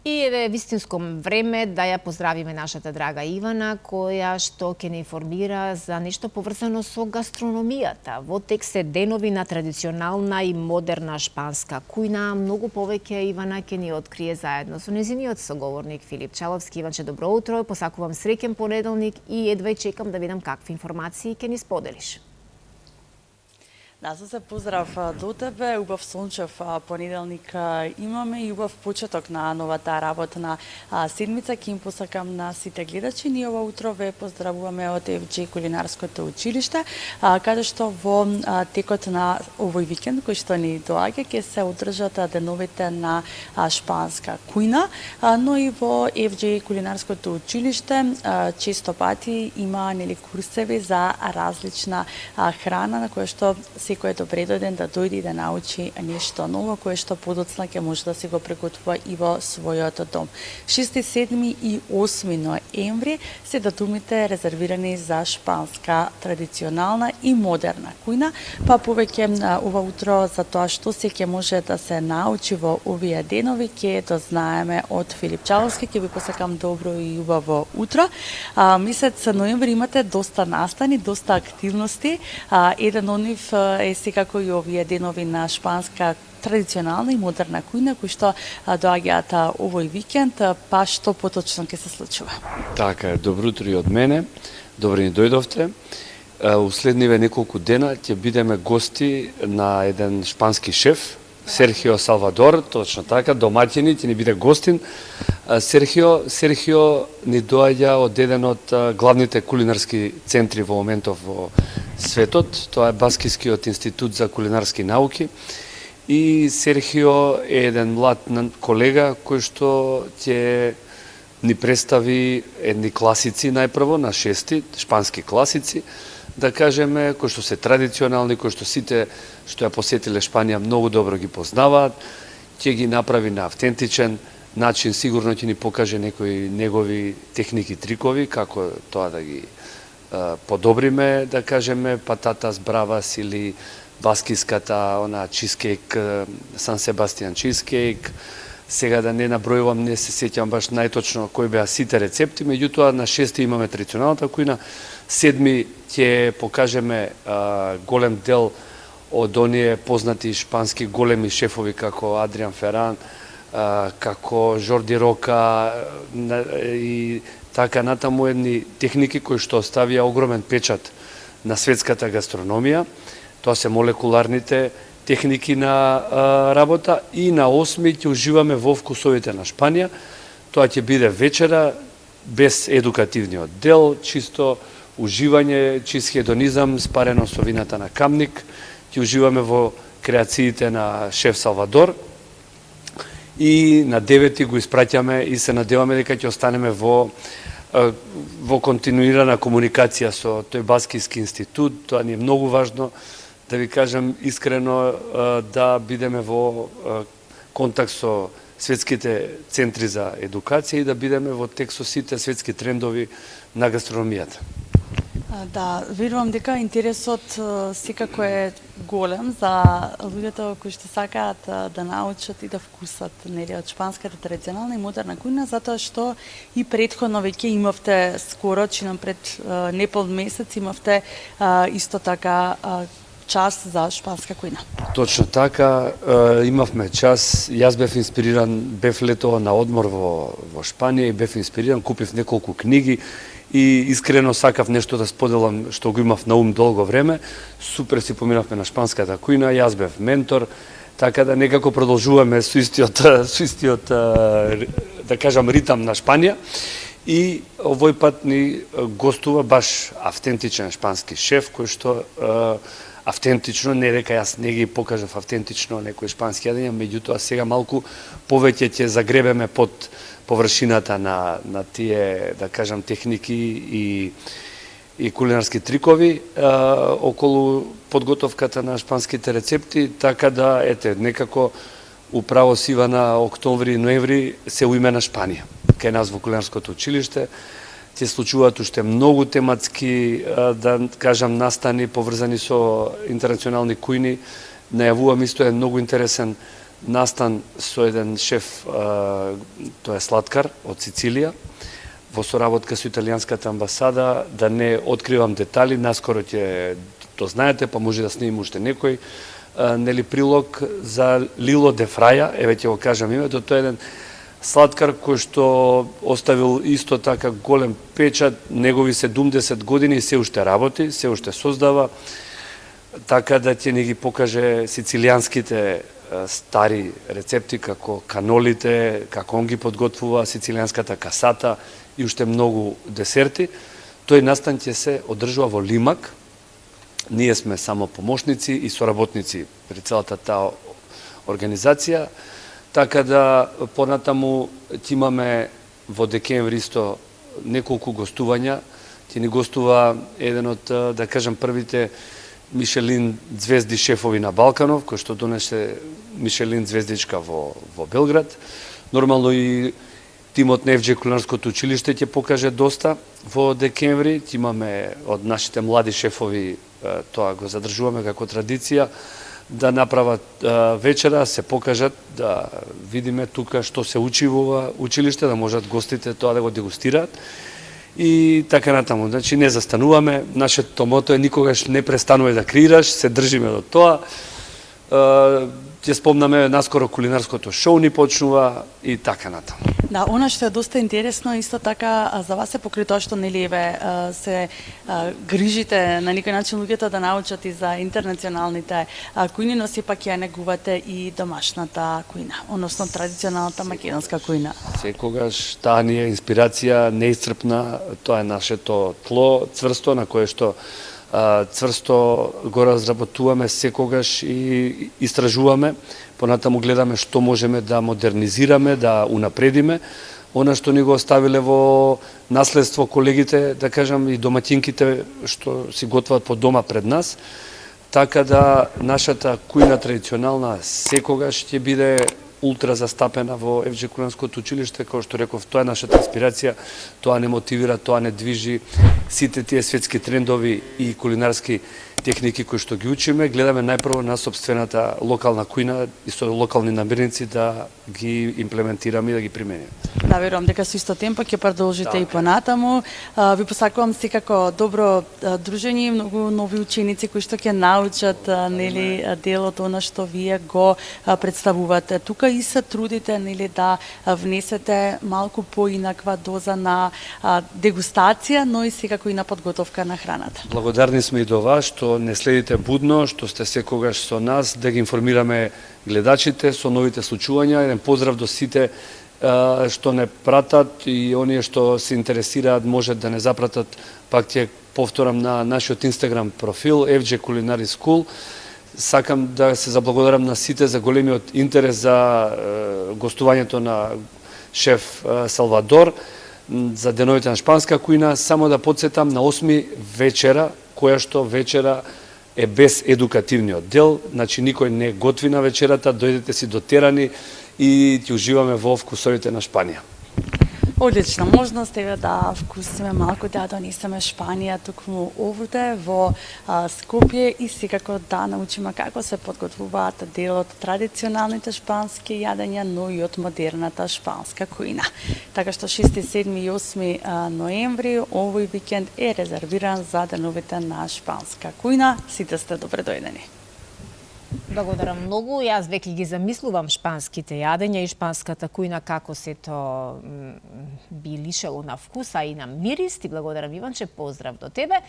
И еве вистинско време да ја поздравиме нашата драга Ивана, која што ќе не информира за нешто поврзано со гастрономијата. Во текст е денови на традиционална и модерна шпанска кујна. Многу повеќе Ивана ќе ни открие заедно со нејзиниот соговорник Филип Чаловски. Иванче, добро утро, посакувам среќен понеделник и едва чекам да видам какви информации ќе ни споделиш. Да, се поздрав до тебе, убав сончев понеделник имаме и убав почеток на новата работна седмица. Ќе им посакам на сите гледачи. Ние ова утро ве поздравуваме од FJ Кулинарското училиште, каде што во текот на овој викенд кој што ни доаѓа ќе се одржат деновите на шпанска кујна, но и во FJ Кулинарското училиште често пати има курсеви за различна храна на која што секој е добре дојден да дојде и да научи нешто ново, кое што подоцна ќе може да се го приготвува и во својот дом. 6, 7 и 8 ноември се датумите резервирани за шпанска традиционална и модерна кујна, па повеќе ова утро за тоа што се ќе може да се научи во овие денови ќе дознаеме од Филип Чаловски. Ќе ви посакам добро и убаво утро. Месец ноември имате доста настани, доста активности. Еден од нив е секако и овие денови на шпанска традиционална и модерна кујна кои што доаѓаат овој викенд, па што поточно ќе се случува? Така, добро утро и од мене. Добро ни дојдовте. Уследниве неколку дена ќе бидеме гости на еден шпански шеф, Серхио Салвадор, точно така, домаќини, ќе ни биде гостин. Серхио ни доаѓа од еден од главните кулинарски центри во моментов во светот. Тоа е Баскискиот институт за кулинарски науки. И Серхио е еден млад колега кој што ќе ни представи едни класици најпрво на 6 шпански класици, да кажеме, кои што се традиционални, кои што сите што ја посетиле Шпанија многу добро ги познаваат, ќе ги направи на автентичен начин, сигурно ќе ни покаже некои негови техники, трикови, како тоа да ги подобриме, да кажеме, пататас бравас или баскиската, она чизкейк, Сан Себастијан чизкейк. Сега да не набројувам, не се сеќам баш најточно кои беа сите рецепти, меѓутоа на 6 имаме традиционалната кујна, 7 ќе покажеме голем дел од оние познати шпански големи шефови како Адриан Феран, како Жорди Рока и така натаму, едни техники кои што оставија огромен печат на светската гастрономија. Тоа се молекуларните техники на работа, и на 8 ќе уживаме во вкусовите на Шпанија. Тоа ќе биде вечера без едукативниот дел, чисто уживање, чист хедонизам спарено со вината на Камник. Ќе уживаме во креациите на шеф Салвадор. И на 9 го испраќаме и се надеваме дека ќе останеме во континуирана комуникација со тој Баскиски институт. Тоа ни е многу важно, да ви кажам искрено, да бидеме во контакт со светските центри за едукација и да бидеме во текст со сите светски трендови на гастрономијата. Да, верувам дека интересот секако е голем за луѓето кои што сакаат да научат и да вкусат од шпанската традиционална и модерна кујна, затоа што и претходно веќе имавте скоро, чинам пред непол месец, имавте исто така час за шпанска кујна. Точно така, имавме час. Јас бев инспириран, бев летова на одмор во Шпанија и бев инспириран, купив неколку книги и искрено сакав нешто да споделам што го имав на ум долго време. Супер си поминавме на шпанската кујна, јас бев ментор, така да некако продолжуваме со истиот да кажам ритам на Шпанија. И овој пат ни гостува баш автентичен шпански шеф кој што автентично, не дека јас не ги покажав автентично некои шпански јадења, меѓутоа сега малку повеќе ќе загребеме под површината на тие, да кажам, техники и кулинарски трикови околу подготовката на шпанските рецепти, така да, ете, некако управо сива на октомври и ноември се уиме на Шпанија. Кај нас во кулинарското училиште се случуваат уште многу тематски, да кажам, настани поврзани со интернационални кујни. Најавувам исто е многу интересен настан со еден шеф, тој е слаткар од Сицилија, во соработка со италијанската амбасада, да не откривам детали, наскоро ќе то знаете, па може да снимим уште некој нели прилог за Лило де Фраја, еве ќе го кажам името, тој е еден слаткар кој што оставил исто така голем печат, негови 70 години и се уште работи, се уште создава, така да ќе ни ги покаже сицилијанските стари рецепти, како канолите, како он ги подготвува, сицилијанската касата и уште многу десерти. Тој настан ќе се одржува во Лимак. Ние сме само помошници и соработници при целата таа организација, така да понатаму ќе имаме во декември исто неколку гостувања. Ќе ни гостува еден од, да кажам, првите Мишелин звезди шефови на Балканов, кој што донесе Мишелин звездичка во Белград. Нормално и тимот на ФДЖ Кулинарското училиште ќе покаже доста во декември. Ќе имаме од нашите млади шефови, тоа го задржуваме како традиција, да направат вечера, се покажат, да видиме тука што се учи во училиште, да можат гостите тоа да го дегустираат. И така натаму, значи не застануваме, нашето мото е никогаш не престанувај да креираш, се држиме до тоа. Ќе спомнаме, наскоро кулинарското шоу ни почнува и така натаму. Да, она што е доста интересно исто така за вас е покрај тоа што нели се грижите на некој начин луѓето да научат и за интернационалните кујни, но сепак ја негувате и домашната кујна, односно традиционалната македонска кујна. Секогаш таа ни е инспирација неисцрпна, тоа е нашето тло цврсто на кое што цврсто го разработуваме секогаш и истражуваме, понатаму гледаме што можеме да модернизираме, да унапредиме, она што ни го оставиле во наследство колегите, да кажам, и домаќинките што си готват по дома пред нас, така да нашата кујна традиционална секогаш ќе биде ултра застапена во ФДЖ Кулинарското училиште, како што реков, тоа е нашата инспирација, тоа не мотивира, тоа не движи сите тие светски трендови и кулинарски техники кои што ги учиме, гледаме најпрво на сопствената локална кујна и со локални намирници да ги имплементираме и да ги примениме. Да, верувам дека со исто темпо ќе продолжите и понатаму. Ви посакувам секако добро дружење и многу нови ученици кои што ќе научат нели дел од она што вие го представувате. Тука и се трудите нели да внесете малку поинаква доза на дегустација, но и секако и на подготовка на храната. Благодарни сме и до вас што не следите будно, што сте секогаш со нас, да ги информираме гледачите со новите случувања. Еден поздрав до сите што не пратат и оние што се интересираат можат да не запратат, пак ќе повторам на нашиот Инстаграм профил FDJ Culinary School. Сакам да се заблагодарам на сите за големиот интерес за гостувањето на шеф Салвадор, за деновите на шпанска кујна. Само да подсетам на 8 вечера, која што вечера е без едукативниот дел, значи никој не готви на вечерата, дојдете си дотерани и ќе уживаме во вкусовите на Шпанија. Одлична можност еве да вкусиме малку, да донесеме Шпанија токму овде во Скопје и секако да научиме како се подготвуваат дел од традиционалните шпански јадења, но и од модерната шпанска кујна. Така што 6, 7 и 8 ноември овој викенд е резервиран за деновите на шпанска кујна. Сите сте добре дојдени. Благодарам многу. Јас веќе ги замислувам шпанските јадења и шпанската кујна како сето би лишело на вкус, а и на мирис. Ти благодарам, Иванче, поздрав до тебе.